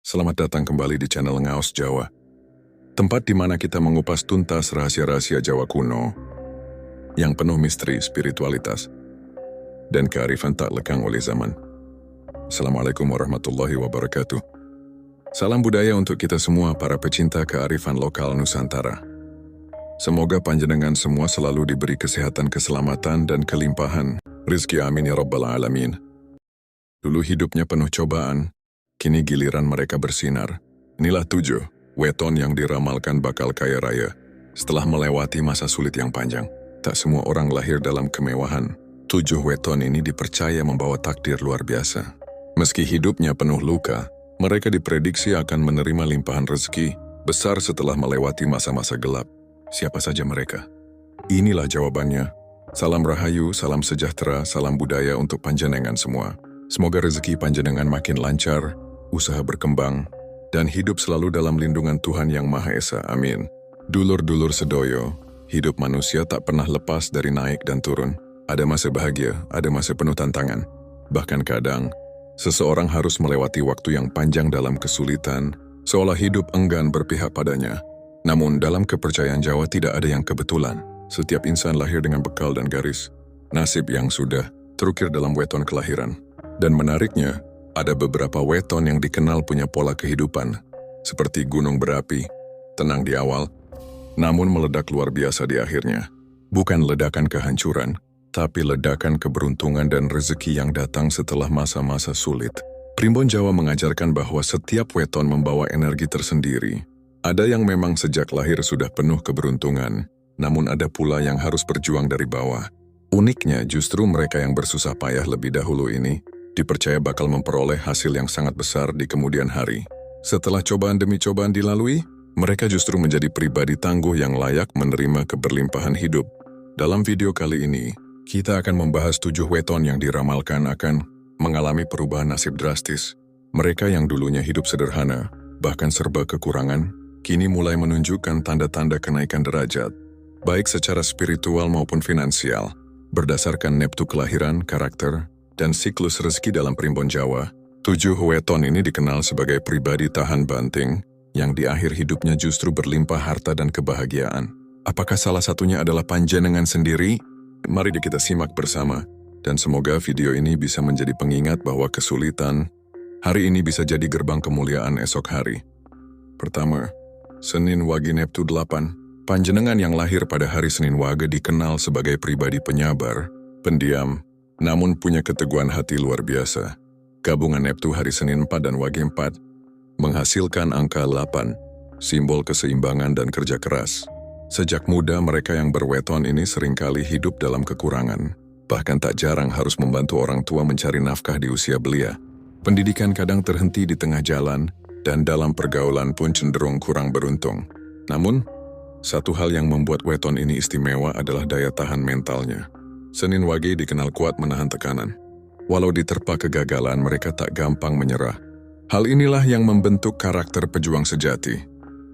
Selamat datang kembali di channel Ngaos Jawa, tempat di mana kita mengupas tuntas rahasia-rahasia Jawa kuno yang penuh misteri, spiritualitas, dan kearifan tak lekang oleh zaman. Assalamualaikum warahmatullahi wabarakatuh. Salam budaya untuk kita semua para pecinta kearifan lokal Nusantara. Semoga panjenengan semua selalu diberi kesehatan, keselamatan, dan kelimpahan rizki, amin ya rabbal alamin. Dulu hidupnya penuh cobaan, kini giliran mereka bersinar. Inilah 7 weton yang diramalkan bakal kaya raya setelah melewati masa sulit yang panjang. Tak semua orang lahir dalam kemewahan. 7 weton ini dipercaya membawa takdir luar biasa. Meski hidupnya penuh luka, mereka diprediksi akan menerima limpahan rezeki besar setelah melewati masa-masa gelap. Siapa saja mereka? Inilah jawabannya. Salam rahayu, salam sejahtera, salam budaya untuk panjenengan semua. Semoga rezeki panjenengan makin lancar, usaha berkembang, dan hidup selalu dalam lindungan Tuhan Yang Maha Esa. Amin. Dulur-dulur sedoyo, hidup manusia tak pernah lepas dari naik dan turun. Ada masa bahagia, ada masa penuh tantangan. Bahkan kadang, seseorang harus melewati waktu yang panjang dalam kesulitan, seolah hidup enggan berpihak padanya. Namun dalam kepercayaan Jawa tidak ada yang kebetulan. Setiap insan lahir dengan bekal dan garis nasib yang sudah terukir dalam weton kelahiran. Dan menariknya, ada beberapa weton yang dikenal punya pola kehidupan, seperti gunung berapi, tenang di awal, namun meledak luar biasa di akhirnya. Bukan ledakan kehancuran, tapi ledakan keberuntungan dan rezeki yang datang setelah masa-masa sulit. Primbon Jawa mengajarkan bahwa setiap weton membawa energi tersendiri. Ada yang memang sejak lahir sudah penuh keberuntungan, namun ada pula yang harus berjuang dari bawah. Uniknya justru mereka yang bersusah payah lebih dahulu ini dipercaya bakal memperoleh hasil yang sangat besar di kemudian hari. Setelah cobaan demi cobaan dilalui, mereka justru menjadi pribadi tangguh yang layak menerima keberlimpahan hidup. Dalam video kali ini, kita akan membahas 7 weton yang diramalkan akan mengalami perubahan nasib drastis. Mereka yang dulunya hidup sederhana, bahkan serba kekurangan, kini mulai menunjukkan tanda-tanda kenaikan derajat, baik secara spiritual maupun finansial. Berdasarkan neptu kelahiran, karakter, dan siklus rezeki dalam primbon Jawa, 7 weton ini dikenal sebagai pribadi tahan banting yang di akhir hidupnya justru berlimpah harta dan kebahagiaan. Apakah salah satunya adalah panjenengan sendiri? Mari kita simak bersama, dan semoga video ini bisa menjadi pengingat bahwa kesulitan hari ini bisa jadi gerbang kemuliaan esok hari. Pertama, Senin Wage Neptu 8. Panjenengan yang lahir pada hari Senin Wage dikenal sebagai pribadi penyabar, pendiam, namun punya keteguhan hati luar biasa. Gabungan Neptu hari Senin 4 dan Wage 4 menghasilkan angka 8, simbol keseimbangan dan kerja keras. Sejak muda mereka yang berweton ini seringkali hidup dalam kekurangan, bahkan tak jarang harus membantu orang tua mencari nafkah di usia belia. Pendidikan kadang terhenti di tengah jalan, dan dalam pergaulan pun cenderung kurang beruntung. Namun, satu hal yang membuat weton ini istimewa adalah daya tahan mentalnya. Senin Wage dikenal kuat menahan tekanan. Walau diterpa kegagalan, mereka tak gampang menyerah. Hal inilah yang membentuk karakter pejuang sejati.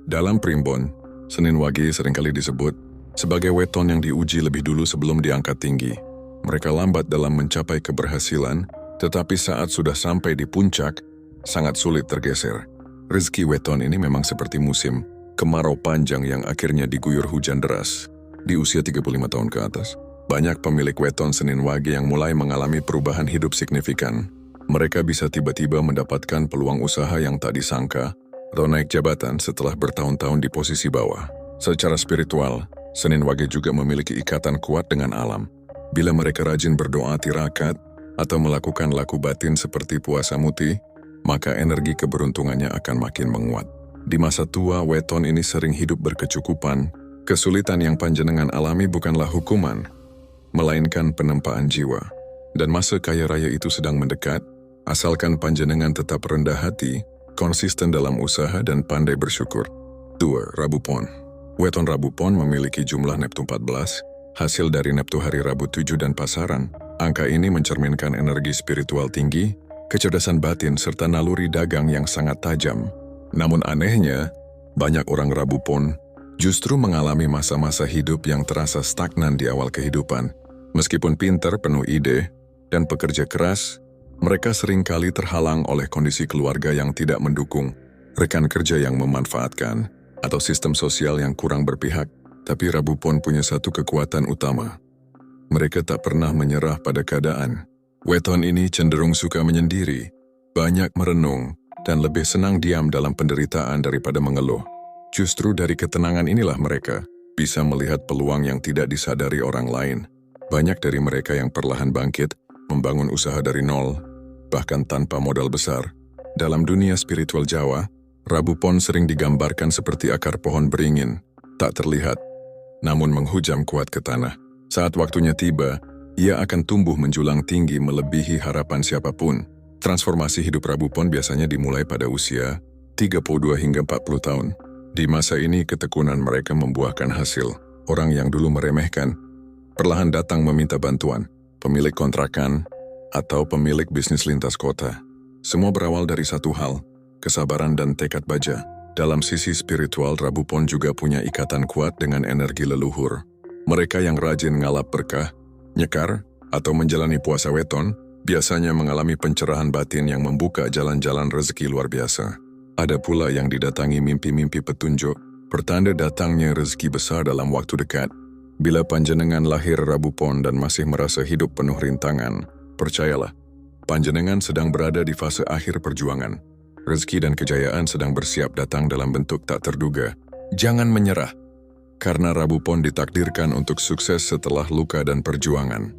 Dalam primbon, Senin Wage seringkali disebut sebagai weton yang diuji lebih dulu sebelum diangkat tinggi. Mereka lambat dalam mencapai keberhasilan, tetapi saat sudah sampai di puncak, sangat sulit tergeser. Rezeki weton ini memang seperti musim kemarau panjang yang akhirnya diguyur hujan deras. Di usia 35 tahun ke atas, banyak pemilik weton Senin Wage yang mulai mengalami perubahan hidup signifikan. Mereka bisa tiba-tiba mendapatkan peluang usaha yang tak disangka atau naik jabatan setelah bertahun-tahun di posisi bawah. Secara spiritual, Senin Wage juga memiliki ikatan kuat dengan alam. Bila mereka rajin berdoa tirakat atau melakukan laku batin seperti puasa muti, maka energi keberuntungannya akan makin menguat. Di masa tua, weton ini sering hidup berkecukupan. Kesulitan yang panjenengan alami bukanlah hukuman, melainkan penempaan jiwa. Dan masa kaya raya itu sedang mendekat, asalkan panjenengan tetap rendah hati, konsisten dalam usaha dan pandai bersyukur. 2. Rabu Pon. Weton Rabu Pon memiliki jumlah Neptu 14, hasil dari Neptu hari Rabu 7 dan pasaran. Angka ini mencerminkan energi spiritual tinggi, kecerdasan batin serta naluri dagang yang sangat tajam. Namun anehnya, banyak orang Rabu Pon justru mengalami masa-masa hidup yang terasa stagnan di awal kehidupan. Meskipun pintar, penuh ide, dan pekerja keras, Mereka seringkali terhalang oleh kondisi keluarga yang tidak mendukung, rekan kerja yang memanfaatkan, atau sistem sosial yang kurang berpihak. Tapi Rabu Pon punya satu kekuatan utama. Mereka tak pernah menyerah pada keadaan. Weton ini cenderung suka menyendiri, banyak merenung, dan lebih senang diam dalam penderitaan daripada mengeluh. Justru dari ketenangan inilah mereka bisa melihat peluang yang tidak disadari orang lain. Banyak dari mereka yang perlahan bangkit, membangun usaha dari nol, bahkan tanpa modal besar. Dalam dunia spiritual Jawa, Rabu Pon sering digambarkan seperti akar pohon beringin, tak terlihat, namun menghujam kuat ke tanah. Saat waktunya tiba, ia akan tumbuh menjulang tinggi melebihi harapan siapapun. Transformasi hidup Rabu Pon biasanya dimulai pada usia 32 hingga 40 tahun. Di masa ini ketekunan mereka membuahkan hasil. Orang yang dulu meremehkan, perlahan datang meminta bantuan. Pemilik kontrakan, atau pemilik bisnis lintas kota. Semua berawal dari satu hal, kesabaran dan tekad baja. Dalam sisi spiritual, Rabu Pon juga punya ikatan kuat dengan energi leluhur. Mereka yang rajin ngalap berkah, nyekar, atau menjalani puasa weton, biasanya mengalami pencerahan batin yang membuka jalan-jalan rezeki luar biasa. Ada pula yang didatangi mimpi-mimpi petunjuk, pertanda datangnya rezeki besar dalam waktu dekat. Bila panjenengan lahir Rabu Pon dan masih merasa hidup penuh rintangan, percayalah, panjenengan sedang berada di fase akhir perjuangan. Rezeki dan kejayaan sedang bersiap datang dalam bentuk tak terduga. Jangan menyerah, karena Rabu Pon ditakdirkan untuk sukses setelah luka dan perjuangan.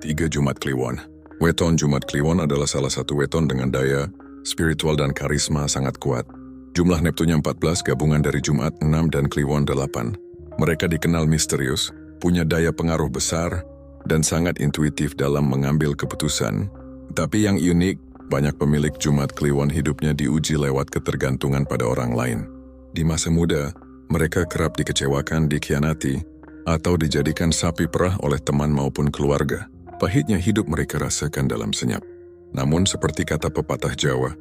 3 Jumat Kliwon. Weton Jumat Kliwon adalah salah satu weton dengan daya, spiritual dan karisma sangat kuat. Jumlah Neptunya 14 gabungan dari Jumat 6 dan Kliwon 8. Mereka dikenal misterius, punya daya pengaruh besar, dan sangat intuitif dalam mengambil keputusan. Tapi yang unik, banyak pemilik Jumat Kliwon hidupnya diuji lewat ketergantungan pada orang lain. Di masa muda, mereka kerap dikecewakan, dikhianati, atau dijadikan sapi perah oleh teman maupun keluarga. Pahitnya hidup mereka rasakan dalam senyap. Namun seperti kata pepatah Jawa,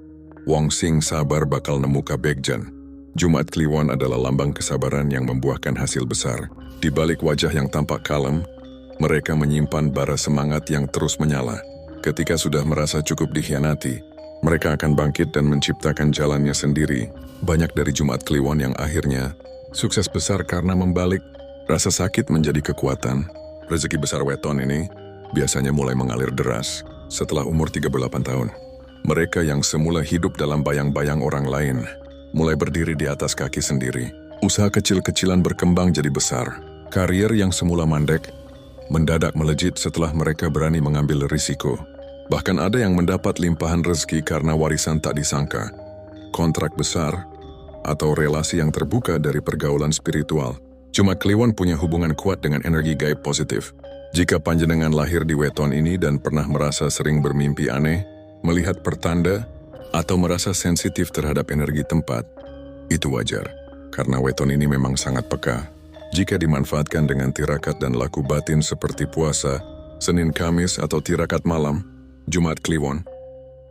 wong sing sabar bakal nemu kabegjan. Jumat Kliwon adalah lambang kesabaran yang membuahkan hasil besar. Di balik wajah yang tampak kalem, mereka menyimpan bara semangat yang terus menyala. Ketika sudah merasa cukup dikhianati, mereka akan bangkit dan menciptakan jalannya sendiri. Banyak dari Jumat Kliwon yang akhirnya sukses besar karena membalik rasa sakit menjadi kekuatan. Rezeki besar weton ini biasanya mulai mengalir deras setelah umur 38 tahun. Mereka yang semula hidup dalam bayang-bayang orang lain, mulai berdiri di atas kaki sendiri. Usaha kecil-kecilan berkembang jadi besar. Karier yang semula mandek, mendadak melejit setelah mereka berani mengambil risiko. Bahkan ada yang mendapat limpahan rezeki karena warisan tak disangka, kontrak besar, atau relasi yang terbuka dari pergaulan spiritual. Jumat Kliwon punya hubungan kuat dengan energi gaib positif. Jika panjenengan lahir di weton ini dan pernah merasa sering bermimpi aneh, melihat pertanda, atau merasa sensitif terhadap energi tempat, itu wajar, karena weton ini memang sangat peka. Jika dimanfaatkan dengan tirakat dan laku batin seperti puasa, Senin Kamis atau tirakat malam, Jumat Kliwon,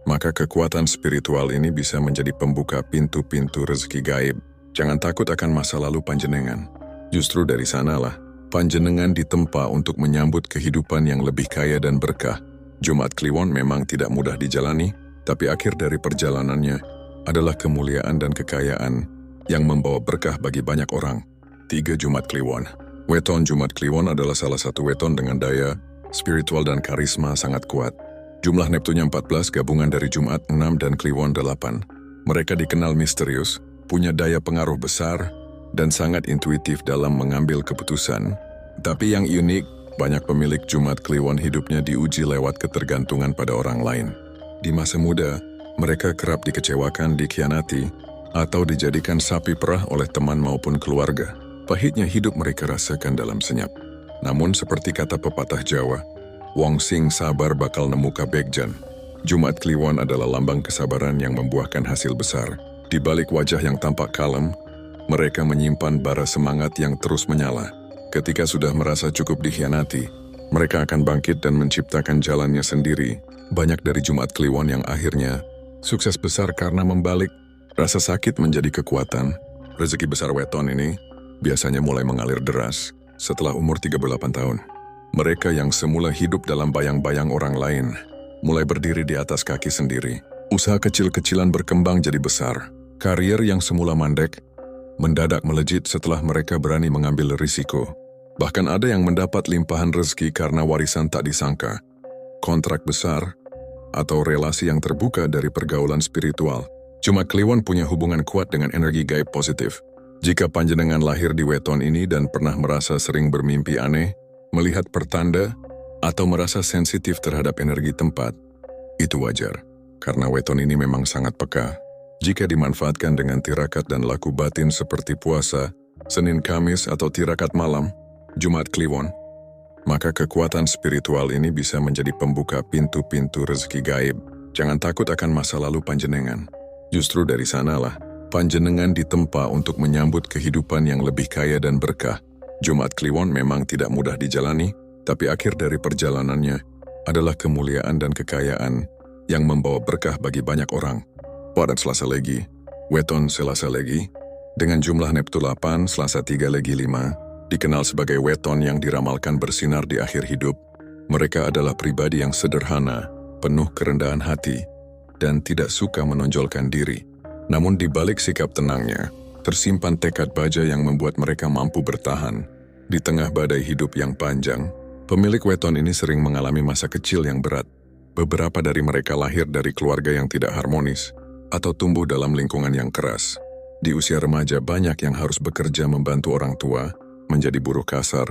maka kekuatan spiritual ini bisa menjadi pembuka pintu-pintu rezeki gaib. Jangan takut akan masa lalu panjenengan. Justru dari sanalah, panjenengan ditempa untuk menyambut kehidupan yang lebih kaya dan berkah. Jumat Kliwon memang tidak mudah dijalani, tapi akhir dari perjalanannya adalah kemuliaan dan kekayaan yang membawa berkah bagi banyak orang. 3 Jumat Kliwon. Weton Jumat Kliwon adalah salah satu weton dengan daya, spiritual dan karisma sangat kuat. Jumlah Neptunya 14 gabungan dari Jumat 6 dan Kliwon 8. Mereka dikenal misterius, punya daya pengaruh besar, dan sangat intuitif dalam mengambil keputusan. Tapi yang unik, banyak pemilik Jumat Kliwon hidupnya diuji lewat ketergantungan pada orang lain. Di masa muda, mereka kerap dikecewakan, dikhianati, atau dijadikan sapi perah oleh teman maupun keluarga. Pahitnya hidup mereka rasakan dalam senyap. Namun seperti kata pepatah Jawa, wong sing sabar bakal nemu kabegjan. Jumat Kliwon adalah lambang kesabaran yang membuahkan hasil besar. Di balik wajah yang tampak kalem, mereka menyimpan bara semangat yang terus menyala. Ketika sudah merasa cukup dikhianati, mereka akan bangkit dan menciptakan jalannya sendiri. Banyak dari Jumat Kliwon yang akhirnya sukses besar karena membalik rasa sakit menjadi kekuatan. Rezeki besar weton ini biasanya mulai mengalir deras setelah umur 38 tahun. Mereka yang semula hidup dalam bayang-bayang orang lain, mulai berdiri di atas kaki sendiri. Usaha kecil-kecilan berkembang jadi besar. Karier yang semula mandek, mendadak melejit setelah mereka berani mengambil risiko. Bahkan ada yang mendapat limpahan rezeki karena warisan tak disangka, kontrak besar, atau relasi yang terbuka dari pergaulan spiritual. Cuma Kliwon punya hubungan kuat dengan energi gaib positif. Jika panjenengan lahir di weton ini dan pernah merasa sering bermimpi aneh, melihat pertanda, atau merasa sensitif terhadap energi tempat, itu wajar. Karena weton ini memang sangat peka. Jika dimanfaatkan dengan tirakat dan laku batin seperti puasa, Senin Kamis atau tirakat malam, Jumat Kliwon, maka kekuatan spiritual ini bisa menjadi pembuka pintu-pintu rezeki gaib. Jangan takut akan masa lalu panjenengan. Justru dari sanalah, panjenengan ditempa untuk menyambut kehidupan yang lebih kaya dan berkah. Jumat Kliwon memang tidak mudah dijalani, tapi akhir dari perjalanannya adalah kemuliaan dan kekayaan yang membawa berkah bagi banyak orang. Pada Selasa Legi, weton Selasa Legi, dengan jumlah Neptu 8, Selasa 3 Legi 5, dikenal sebagai weton yang diramalkan bersinar di akhir hidup. Mereka adalah pribadi yang sederhana, penuh kerendahan hati, dan tidak suka menonjolkan diri. Namun di balik sikap tenangnya, tersimpan tekad baja yang membuat mereka mampu bertahan. Di tengah badai hidup yang panjang, pemilik weton ini sering mengalami masa kecil yang berat. Beberapa dari mereka lahir dari keluarga yang tidak harmonis, atau tumbuh dalam lingkungan yang keras. Di usia remaja banyak yang harus bekerja membantu orang tua, menjadi buruh kasar,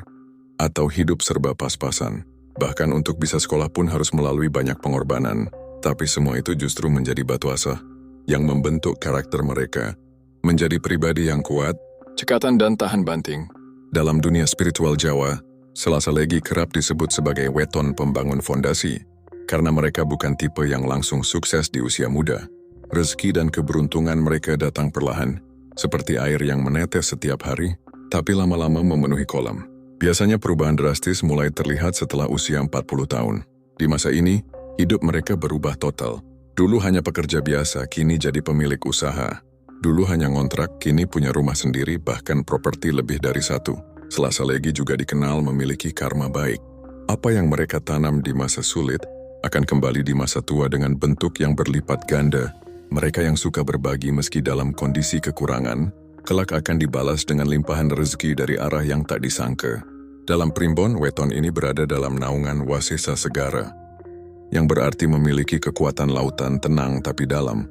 atau hidup serba pas-pasan. Bahkan untuk bisa sekolah pun harus melalui banyak pengorbanan. Tapi semua itu justru menjadi batu asah yang membentuk karakter mereka menjadi pribadi yang kuat, cekatan dan tahan banting. Dalam dunia spiritual Jawa, Selasa Legi kerap disebut sebagai weton pembangun fondasi, karena mereka bukan tipe yang langsung sukses di usia muda. Rezeki dan keberuntungan mereka datang perlahan, seperti air yang menetes setiap hari, tapi lama-lama memenuhi kolam. Biasanya perubahan drastis mulai terlihat setelah usia 40 tahun. Di masa ini, hidup mereka berubah total. Dulu hanya pekerja biasa, kini jadi pemilik usaha. Dulu hanya ngontrak, kini punya rumah sendiri, bahkan properti lebih dari satu. Selasa Legi juga dikenal memiliki karma baik. Apa yang mereka tanam di masa sulit akan kembali di masa tua dengan bentuk yang berlipat ganda. Mereka yang suka berbagi meski dalam kondisi kekurangan, kelak akan dibalas dengan limpahan rezeki dari arah yang tak disangka. Dalam primbon, weton ini berada dalam naungan Wasesa Segara, yang berarti memiliki kekuatan lautan tenang tapi dalam,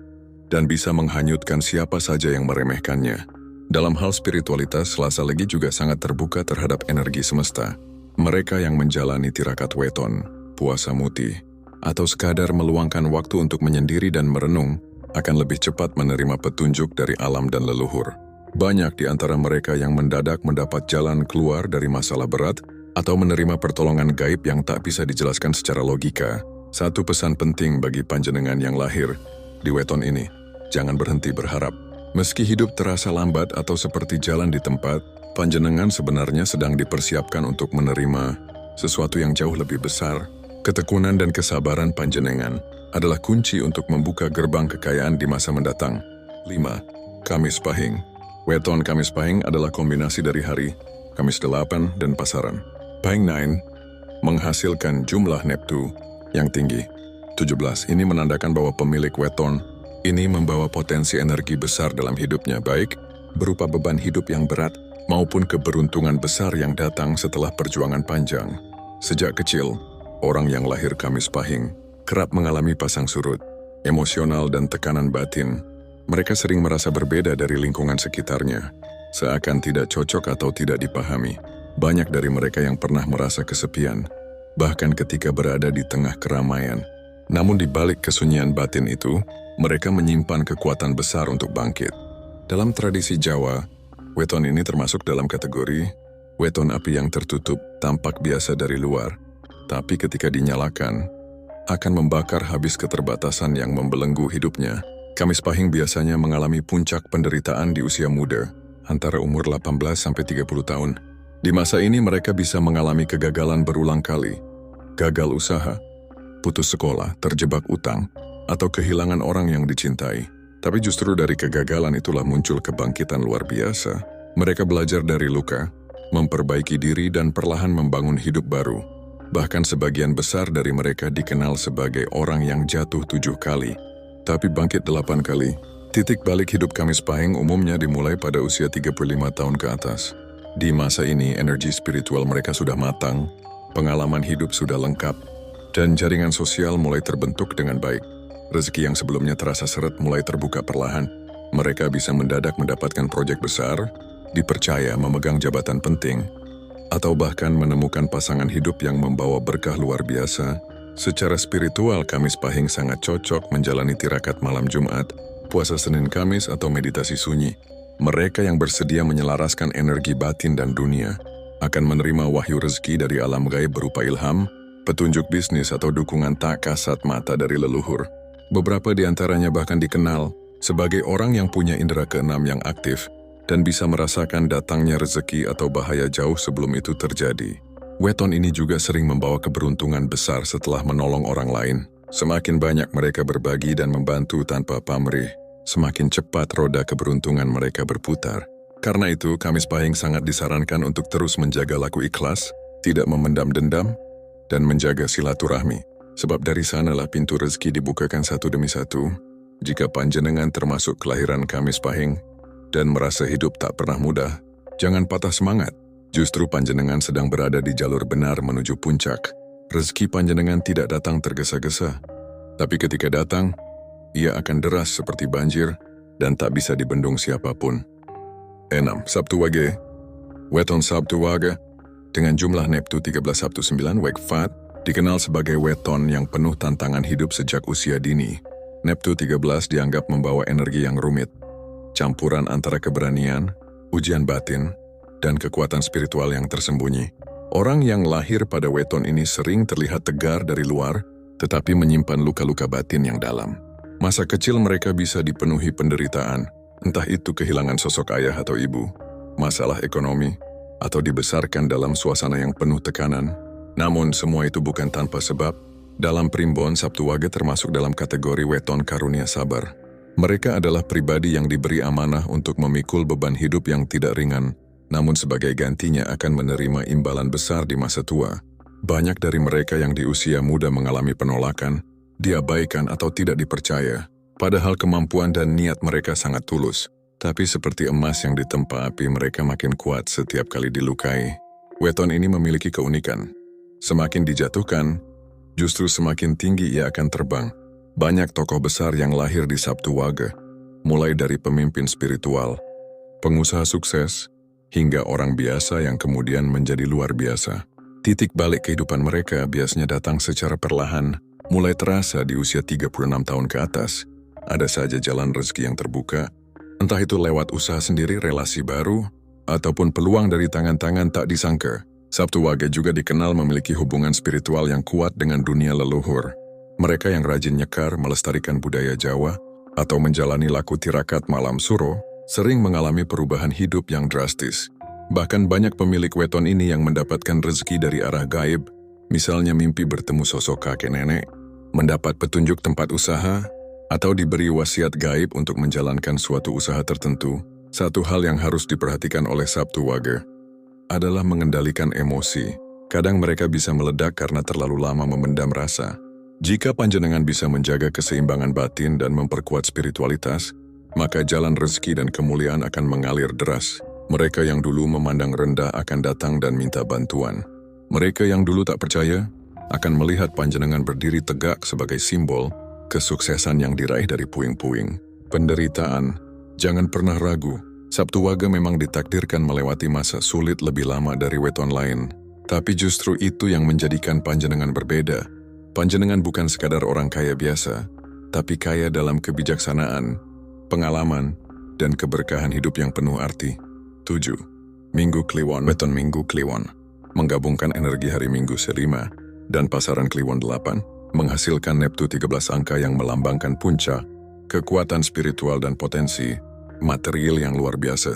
dan bisa menghanyutkan siapa saja yang meremehkannya. Dalam hal spiritualitas, Selasa Legi juga sangat terbuka terhadap energi semesta. Mereka yang menjalani tirakat weton, puasa muti, atau sekadar meluangkan waktu untuk menyendiri dan merenung, akan lebih cepat menerima petunjuk dari alam dan leluhur. Banyak di antara mereka yang mendadak mendapat jalan keluar dari masalah berat atau menerima pertolongan gaib yang tak bisa dijelaskan secara logika. Satu pesan penting bagi panjenengan yang lahir di weton ini, jangan berhenti berharap. Meski hidup terasa lambat atau seperti jalan di tempat, panjenengan sebenarnya sedang dipersiapkan untuk menerima sesuatu yang jauh lebih besar. Ketekunan dan kesabaran panjenengan adalah kunci untuk membuka gerbang kekayaan di masa mendatang. 5. Kamis Pahing. Weton Kamis Pahing adalah kombinasi dari hari Kamis 8 dan pasaran. Pahing 9 menghasilkan jumlah Neptu yang tinggi. 17 ini menandakan bahwa pemilik weton ini membawa potensi energi besar dalam hidupnya, baik berupa beban hidup yang berat maupun keberuntungan besar yang datang setelah perjuangan panjang. Sejak kecil, orang yang lahir Kamis Pahing kerap mengalami pasang surut, emosional dan tekanan batin. Mereka sering merasa berbeda dari lingkungan sekitarnya, seakan tidak cocok atau tidak dipahami. Banyak dari mereka yang pernah merasa kesepian, bahkan ketika berada di tengah keramaian. Namun di balik kesunyian batin itu, mereka menyimpan kekuatan besar untuk bangkit. Dalam tradisi Jawa, weton ini termasuk dalam kategori weton api yang tertutup, tampak biasa dari luar, tapi ketika dinyalakan, akan membakar habis keterbatasan yang membelenggu hidupnya. Kamis Pahing biasanya mengalami puncak penderitaan di usia muda, antara umur 18-30 tahun. Di masa ini mereka bisa mengalami kegagalan berulang kali, gagal usaha, putus sekolah, terjebak utang, atau kehilangan orang yang dicintai. Tapi justru dari kegagalan itulah muncul kebangkitan luar biasa. Mereka belajar dari luka, memperbaiki diri dan perlahan membangun hidup baru. Bahkan sebagian besar dari mereka dikenal sebagai orang yang jatuh 7 kali, tapi bangkit 8 kali. Titik balik hidup Kamis Pahing umumnya dimulai pada usia 35 tahun ke atas. Di masa ini, energi spiritual mereka sudah matang, pengalaman hidup sudah lengkap, dan jaringan sosial mulai terbentuk dengan baik. Rezeki yang sebelumnya terasa seret mulai terbuka perlahan. Mereka bisa mendadak mendapatkan proyek besar, dipercaya memegang jabatan penting, atau bahkan menemukan pasangan hidup yang membawa berkah luar biasa. Secara spiritual, Kamis Pahing sangat cocok menjalani tirakat malam Jumat, puasa Senin Kamis atau meditasi sunyi. Mereka yang bersedia menyelaraskan energi batin dan dunia akan menerima wahyu rezeki dari alam gaib berupa ilham, petunjuk bisnis atau dukungan tak kasat mata dari leluhur. Beberapa di antaranya bahkan dikenal sebagai orang yang punya indera keenam yang aktif dan bisa merasakan datangnya rezeki atau bahaya jauh sebelum itu terjadi. Weton ini juga sering membawa keberuntungan besar setelah menolong orang lain. Semakin banyak mereka berbagi dan membantu tanpa pamrih, semakin cepat roda keberuntungan mereka berputar. Karena itu, Kamis Pahing sangat disarankan untuk terus menjaga laku ikhlas, tidak memendam dendam, dan menjaga silaturahmi. Sebab dari sanalah pintu rezeki dibukakan satu demi satu. Jika panjenengan termasuk kelahiran Kamis Pahing dan merasa hidup tak pernah mudah, jangan patah semangat. Justru panjenengan sedang berada di jalur benar menuju puncak. Rezeki panjenengan tidak datang tergesa-gesa, tapi ketika datang, ia akan deras seperti banjir dan tak bisa dibendung siapapun. 6. Sabtu Wage. Weton Sabtu Wage dengan jumlah Neptu 1319 Wegfat dikenal sebagai weton yang penuh tantangan hidup sejak usia dini. Neptu 13 dianggap membawa energi yang rumit, campuran antara keberanian, ujian batin, dan kekuatan spiritual yang tersembunyi. Orang yang lahir pada weton ini sering terlihat tegar dari luar, tetapi menyimpan luka-luka batin yang dalam. Masa kecil mereka bisa dipenuhi penderitaan, entah itu kehilangan sosok ayah atau ibu, masalah ekonomi, atau dibesarkan dalam suasana yang penuh tekanan. Namun semua itu bukan tanpa sebab. Dalam Primbon, Sabtu Wage termasuk dalam kategori weton karunia sabar. Mereka adalah pribadi yang diberi amanah untuk memikul beban hidup yang tidak ringan, namun sebagai gantinya akan menerima imbalan besar di masa tua. Banyak dari mereka yang di usia muda mengalami penolakan, diabaikan atau tidak dipercaya, padahal kemampuan dan niat mereka sangat tulus. Tapi seperti emas yang ditempa api, mereka makin kuat setiap kali dilukai. Weton ini memiliki keunikan. Semakin dijatuhkan, justru semakin tinggi ia akan terbang. Banyak tokoh besar yang lahir di Sabtu Wage, mulai dari pemimpin spiritual, pengusaha sukses, hingga orang biasa yang kemudian menjadi luar biasa. Titik balik kehidupan mereka biasanya datang secara perlahan, mulai terasa di usia 36 tahun ke atas. Ada saja jalan rezeki yang terbuka, entah itu lewat usaha sendiri, relasi baru, ataupun peluang dari tangan-tangan tak disangka. Sabtu Wage juga dikenal memiliki hubungan spiritual yang kuat dengan dunia leluhur. Mereka yang rajin nyekar melestarikan budaya Jawa, atau menjalani laku tirakat malam suro, sering mengalami perubahan hidup yang drastis. Bahkan banyak pemilik weton ini yang mendapatkan rezeki dari arah gaib, misalnya mimpi bertemu sosok kakek nenek, mendapat petunjuk tempat usaha, atau diberi wasiat gaib untuk menjalankan suatu usaha tertentu. Satu hal yang harus diperhatikan oleh Sabtu Wage adalah mengendalikan emosi. Kadang mereka bisa meledak karena terlalu lama memendam rasa. Jika panjenengan bisa menjaga keseimbangan batin dan memperkuat spiritualitas, maka jalan rezeki dan kemuliaan akan mengalir deras. Mereka yang dulu memandang rendah akan datang dan minta bantuan. Mereka yang dulu tak percaya akan melihat panjenengan berdiri tegak sebagai simbol kesuksesan yang diraih dari puing-puing. Penderitaan, jangan pernah ragu. Sabtu Wage memang ditakdirkan melewati masa sulit lebih lama dari weton lain. Tapi justru itu yang menjadikan panjenengan berbeda. Panjenengan bukan sekadar orang kaya biasa, tapi kaya dalam kebijaksanaan, pengalaman, dan keberkahan hidup yang penuh arti. 7. Minggu Kliwon. Weton Minggu Kliwon menggabungkan energi hari Minggu Se-5 dan pasaran Kliwon 8, menghasilkan Neptu 13 angka yang melambangkan puncak, kekuatan spiritual dan potensi material yang luar biasa.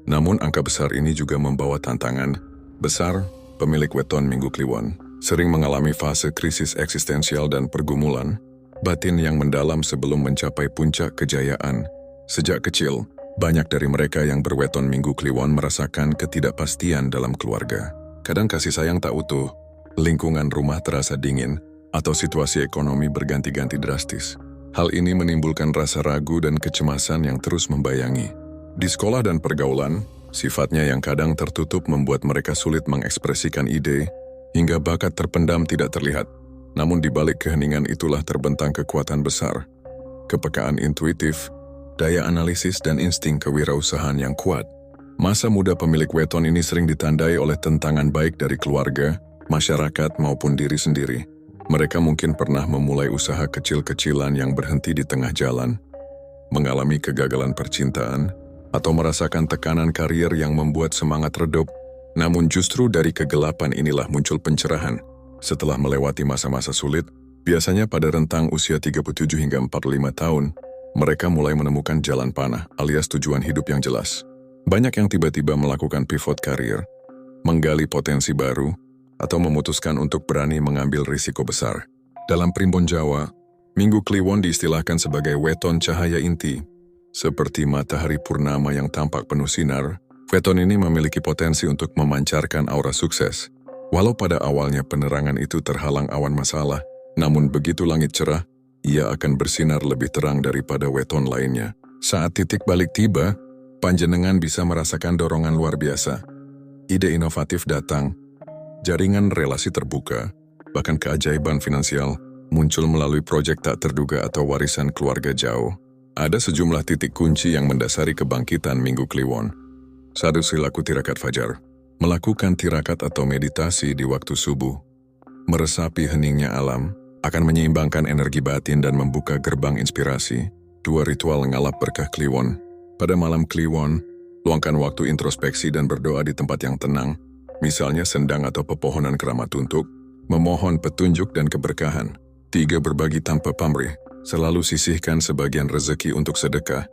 Namun angka besar ini juga membawa tantangan besar. Pemilik weton Minggu Kliwon sering mengalami fase krisis eksistensial dan pergumulan batin yang mendalam sebelum mencapai puncak kejayaan. Sejak kecil, banyak dari mereka yang berweton Minggu Kliwon merasakan ketidakpastian dalam keluarga. Kadang kasih sayang tak utuh, lingkungan rumah terasa dingin, atau situasi ekonomi berganti-ganti drastis. Hal ini menimbulkan rasa ragu dan kecemasan yang terus membayangi. Di sekolah dan pergaulan, sifatnya yang kadang tertutup membuat mereka sulit mengekspresikan ide, hingga bakat terpendam tidak terlihat. Namun di balik keheningan itulah terbentang kekuatan besar, kepekaan intuitif, daya analisis dan insting kewirausahaan yang kuat. Masa muda pemilik weton ini sering ditandai oleh tentangan baik dari keluarga, masyarakat maupun diri sendiri. Mereka mungkin pernah memulai usaha kecil-kecilan yang berhenti di tengah jalan, mengalami kegagalan percintaan, atau merasakan tekanan karier yang membuat semangat redup. Namun justru dari kegelapan inilah muncul pencerahan. Setelah melewati masa-masa sulit, biasanya pada rentang usia 37 hingga 45 tahun, mereka mulai menemukan jalan panah alias tujuan hidup yang jelas. Banyak yang tiba-tiba melakukan pivot karir, menggali potensi baru, atau memutuskan untuk berani mengambil risiko besar. Dalam primbon Jawa, Minggu Kliwon diistilahkan sebagai weton cahaya inti. Seperti matahari purnama yang tampak penuh sinar, weton ini memiliki potensi untuk memancarkan aura sukses. Walau pada awalnya penerangan itu terhalang awan masalah, namun begitu langit cerah, ia akan bersinar lebih terang daripada weton lainnya. Saat titik balik tiba, panjenengan bisa merasakan dorongan luar biasa. Ide inovatif datang, jaringan relasi terbuka, bahkan keajaiban finansial muncul melalui proyek tak terduga atau warisan keluarga jauh. Ada sejumlah titik kunci yang mendasari kebangkitan Minggu Kliwon. 1. Perilaku tirakat fajar. Melakukan tirakat atau meditasi di waktu subuh, meresapi heningnya alam, akan menyeimbangkan energi batin dan membuka gerbang inspirasi. 2. Ritual ngalap berkah Kliwon. Pada malam Kliwon, luangkan waktu introspeksi dan berdoa di tempat yang tenang, misalnya sendang atau pepohonan keramat untuk memohon petunjuk dan keberkahan. 3. Berbagi tanpa pamrih. Selalu sisihkan sebagian rezeki untuk sedekah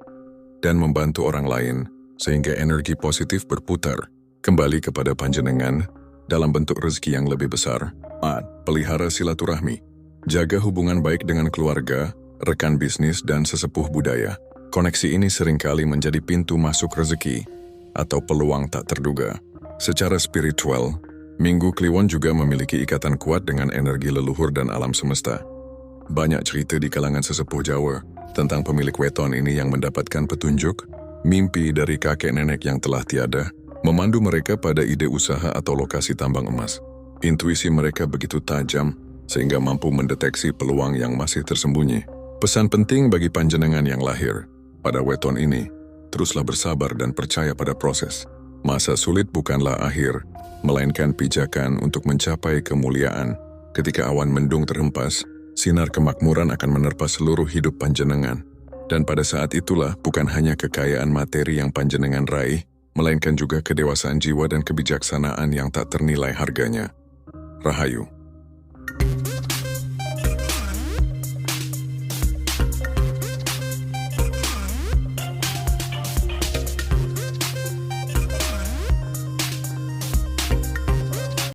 dan membantu orang lain, sehingga energi positif berputar kembali kepada panjenengan dalam bentuk rezeki yang lebih besar. 4. Pelihara silaturahmi. Jaga hubungan baik dengan keluarga, rekan bisnis, dan sesepuh budaya. Koneksi ini seringkali menjadi pintu masuk rezeki atau peluang tak terduga. Secara spiritual, Minggu Kliwon juga memiliki ikatan kuat dengan energi leluhur dan alam semesta. Banyak cerita di kalangan sesepuh Jawa tentang pemilik weton ini yang mendapatkan petunjuk, mimpi dari kakek nenek yang telah tiada, memandu mereka pada ide usaha atau lokasi tambang emas. Intuisi mereka begitu tajam, sehingga mampu mendeteksi peluang yang masih tersembunyi. Pesan penting bagi panjenengan yang lahir pada weton ini, teruslah bersabar dan percaya pada proses. Masa sulit bukanlah akhir, melainkan pijakan untuk mencapai kemuliaan. Ketika awan mendung terhempas, sinar kemakmuran akan menerpa seluruh hidup panjenengan. Dan pada saat itulah bukan hanya kekayaan materi yang panjenengan raih, melainkan juga kedewasaan jiwa dan kebijaksanaan yang tak ternilai harganya. Rahayu.